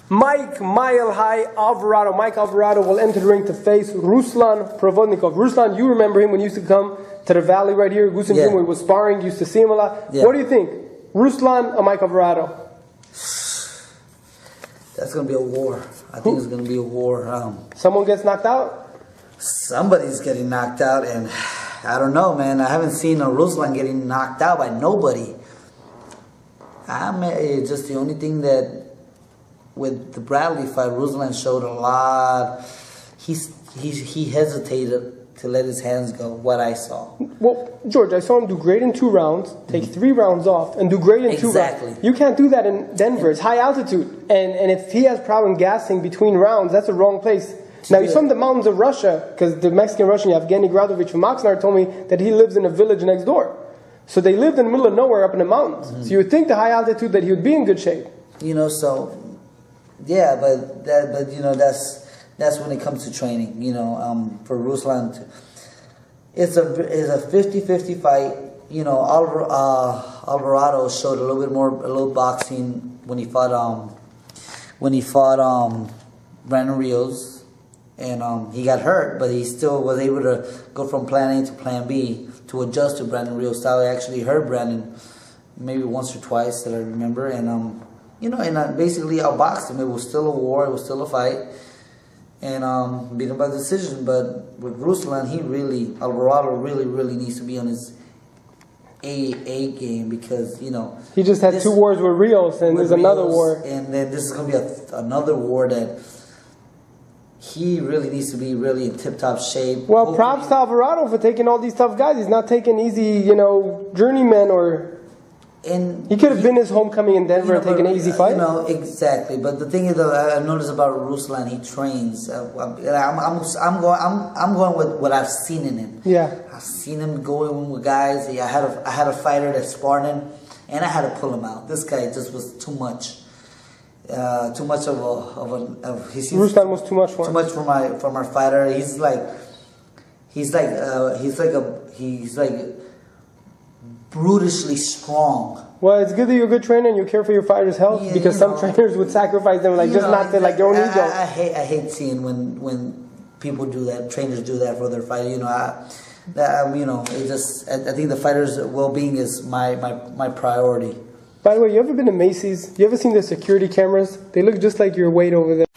Mike Alvarado will enter the ring to face Ruslan Provodnikov. Ruslan, you remember him when he used to come to the valley right here, Goose and Jim, where he was sparring, used to see him a lot. Yeah. What do you think? Ruslan or Mike Alvarado? That's going to be a war. I think it's going to be a war. Someone gets knocked out? Somebody's getting knocked out, and I don't know, man. I haven't seen a Ruslan getting knocked out by nobody. It's just the only thing that with the Bradley fight, Ruslan showed a lot. He hesitated to let his hands go, what I saw. Well, George, I saw him do great in 2 rounds, take 3 rounds off, and do great in 2 rounds. You can't do that in Denver. It's high altitude. And if he has problem gassing between rounds, that's the wrong place. Now, he's from the mountains of Russia, because the Mexican-Russian Evgeny Gradovich from Oxnard told me that he lives in a village next door. So they lived in the middle of nowhere up in the mountains. So you would think the high altitude that he would be in good shape. You know, so, yeah, but you know, that's when it comes to training, you know, for Ruslan. It's a 50-50 fight. You know, Alvarado showed a little boxing when he fought Brandon Rios, and he got hurt, but he still was able to go from plan A to plan B to adjust to Brandon Rios style. I actually heard Brandon maybe once or twice that I remember, and you know, and basically outboxed him. It was still a war. It was still a fight. And beat him by decision. But with Ruslan, Alvarado really needs to be on his A game, because, you know, he just had 2 wars with Rios, and there's another war. And then this is going to be another war that he really needs to be really in tip-top shape. Well, hopefully. Props to Alvarado for taking all these tough guys. He's not taking easy, you know, journeymen or... And he could have been his homecoming in Denver, and taken an easy fight. You know, exactly. But the thing is, though, I've noticed about Ruslan, he trains. I'm going with what I've seen in him. Yeah, I've seen him going with guys. I had a fighter that sparred him, and I had to pull him out. This guy just was too much. Too much of Ruslan was too much for him. Too much for my fighter. He's like brutishly strong. Well, it's good that you're a good trainer and you care for your fighters' health, because some trainers would sacrifice them, like, just not to, like, their own ego. I hate seeing when people do that, trainers do that for their fighter. You know, you know, it just, I think the fighter's well-being is my priority. By the way, you ever been to Macy's? You ever seen the security cameras? They look just like your weight over there.